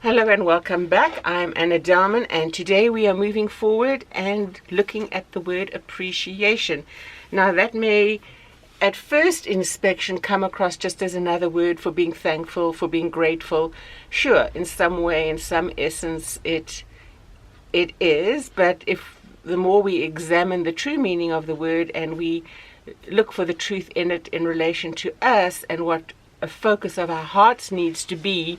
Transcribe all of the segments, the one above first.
Hello and welcome back. I'm Anna Dalman, and today we are moving forward and looking at the word appreciation. Now, that may at first inspection come across just as another word for being thankful, for being grateful. Sure, in some way, in some essence, it is, but if the more we examine the true meaning of the word and we look for the truth in it in relation to us and what a focus of our hearts needs to be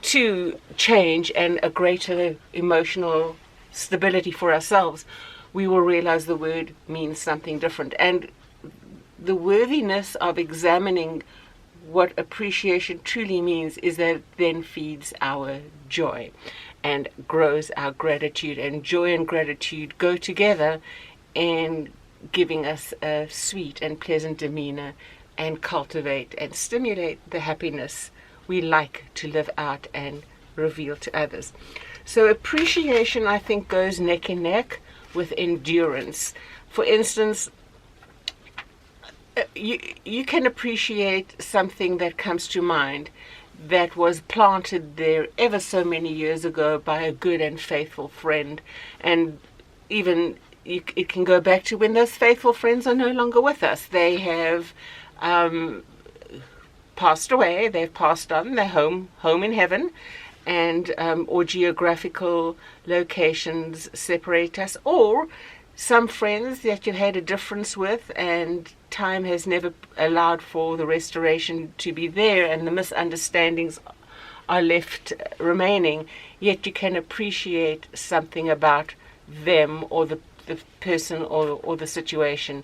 to change and a greater emotional stability for ourselves, we will realize the word means something different. And the worthiness of examining what appreciation truly means is that it then feeds our joy and grows our gratitude. And joy and gratitude go together in giving us a sweet and pleasant demeanor and cultivate and stimulate the happiness we like to live out and reveal to others. So appreciation, I think, goes neck and neck with endurance. For instance, you can appreciate something that comes to mind that was planted there ever so many years ago by a good and faithful friend. And even it can go back to when those faithful friends are no longer with us. They have passed away, they've passed on, they're home in heaven, and or geographical locations separate us, or some friends that you've had a difference with and time has never allowed for the restoration to be there and the misunderstandings are left remaining, yet you can appreciate something about them or the person or the situation.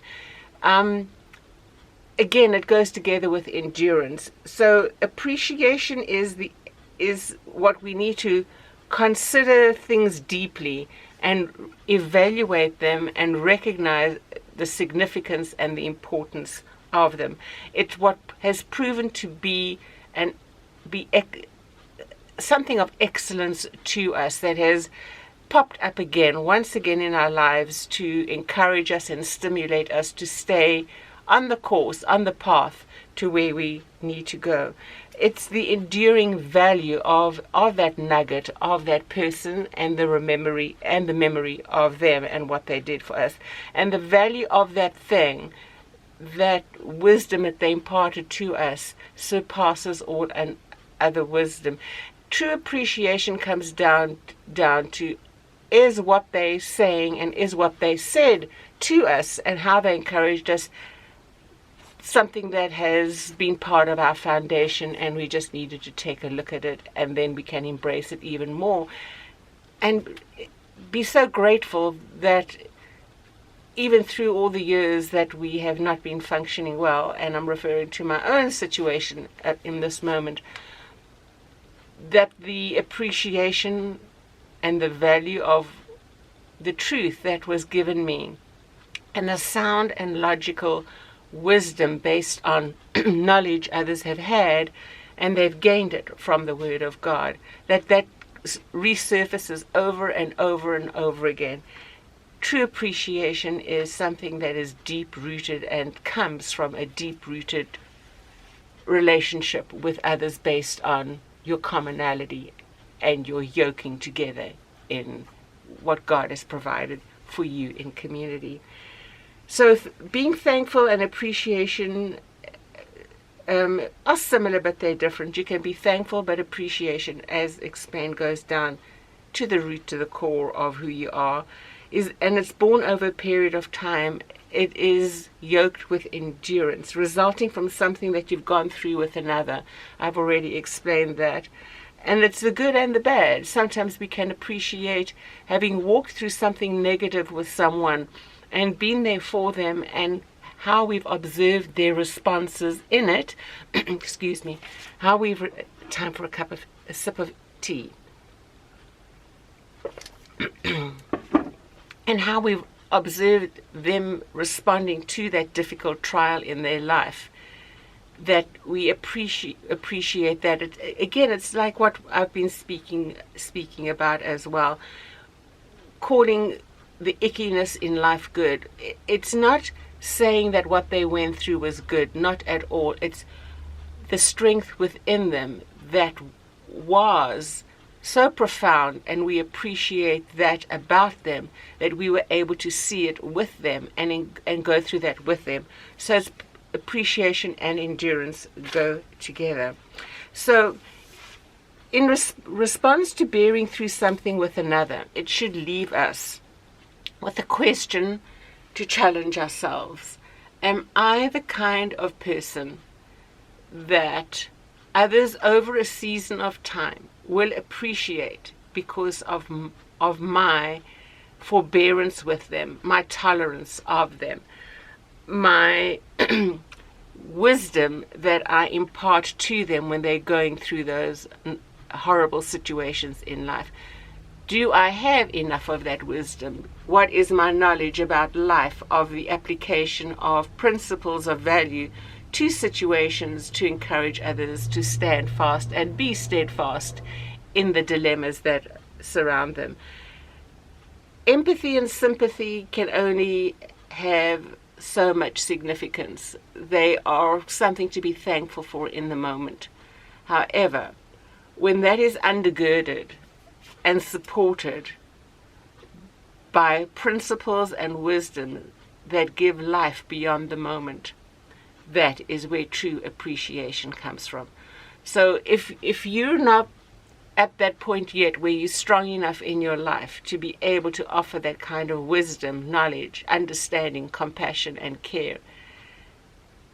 Again, it goes together with endurance. So appreciation is what we need to consider things deeply and evaluate them and recognize the significance and the importance of them. It's what has proven to be something of excellence to us that has popped up once again in our lives to encourage us and stimulate us to stay on the course, on the path to where we need to go. It's the enduring value of that nugget, of that person, and the memory of them and what they did for us. And the value of that thing, that wisdom that they imparted to us, surpasses all other wisdom. True appreciation comes down to, is what they're saying and is what they said to us and how they encouraged us something that has been part of our foundation, and we just needed to take a look at it, and then we can embrace it even more and be so grateful that even through all the years that we have not been functioning well, and I'm referring to my own situation in this moment, that the appreciation and the value of the truth that was given me and the sound and logical wisdom based on knowledge others have had and they've gained it from the Word of God, that resurfaces over and over and over again. True appreciation is something that is deep-rooted and comes from a deep-rooted relationship with others based on your commonality and your yoking together in what God has provided for you in community. So being thankful and appreciation are similar, but they're different. You can be thankful, but appreciation, as explained, goes down to the root, to the core of who you are, and it's born over a period of time. It is yoked with endurance, resulting from something that you've gone through with another. I've already explained that. And it's the good and the bad. Sometimes we can appreciate having walked through something negative with someone and been there for them, and how we've observed their responses in it. Excuse me. Time for a sip of tea. And how we've observed them responding to that difficult trial in their life. That we appreciate that. It's like what I've been speaking about as well. Calling the ickiness in life good. It's not saying that what they went through was good, not at all. It's the strength within them that was so profound, and we appreciate that about them, that we were able to see it with them and go through that with them. So it's appreciation and endurance go together. So in response to bearing through something with another, it should leave us with a question to challenge ourselves. Am I the kind of person that others over a season of time will appreciate because of my forbearance with them, my tolerance of them, my wisdom that I impart to them when they're going through those horrible situations in life? Do I have enough of that wisdom? What is my knowledge about life, of the application of principles of value to situations to encourage others to stand fast and be steadfast in the dilemmas that surround them? Empathy and sympathy can only have so much significance. They are something to be thankful for in the moment. However, when that is undergirded and supported by principles and wisdom that give life beyond the moment, that is where true appreciation comes from. So if you're not at that point yet where you're strong enough in your life to be able to offer that kind of wisdom, knowledge, understanding, compassion, and care,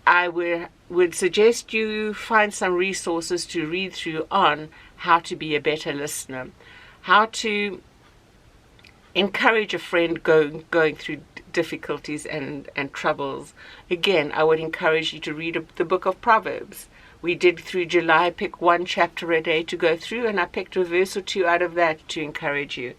I would suggest you find some resources to read through on how to be a better listener, how to encourage a friend going through difficulties and troubles. Again, I would encourage you to read the book of Proverbs. We did through July pick one chapter a day to go through, and I picked a verse or two out of that to encourage you.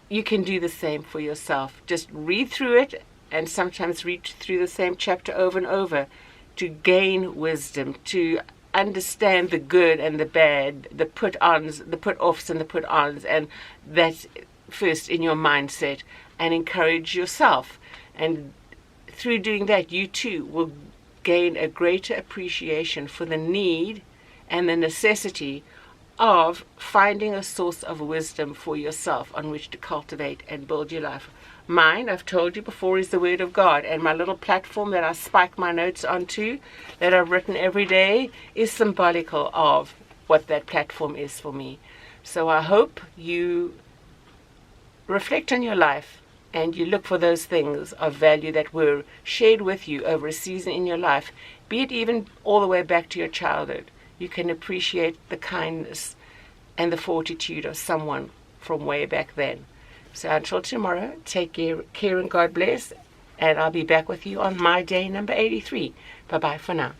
You can do the same for yourself. Just read through it, and sometimes read through the same chapter over and over to gain wisdom, to understand the good and the bad, the put-ons, the put-offs and the put-ons, and that's first in your mindset, and encourage yourself. And through doing that, you too will gain a greater appreciation for the need and the necessity of finding a source of wisdom for yourself on which to cultivate and build your life. Mine, I've told you before, is the Word of God, and my little platform that I spike my notes onto, that I've written every day, is symbolical of what that platform is for me. So I hope you reflect on your life and you look for those things of value that were shared with you over a season in your life, be it even all the way back to your childhood. You can appreciate the kindness and the fortitude of someone from way back then. So until tomorrow, take care and God bless, and I'll be back with you on my day number 83. Bye-bye for now.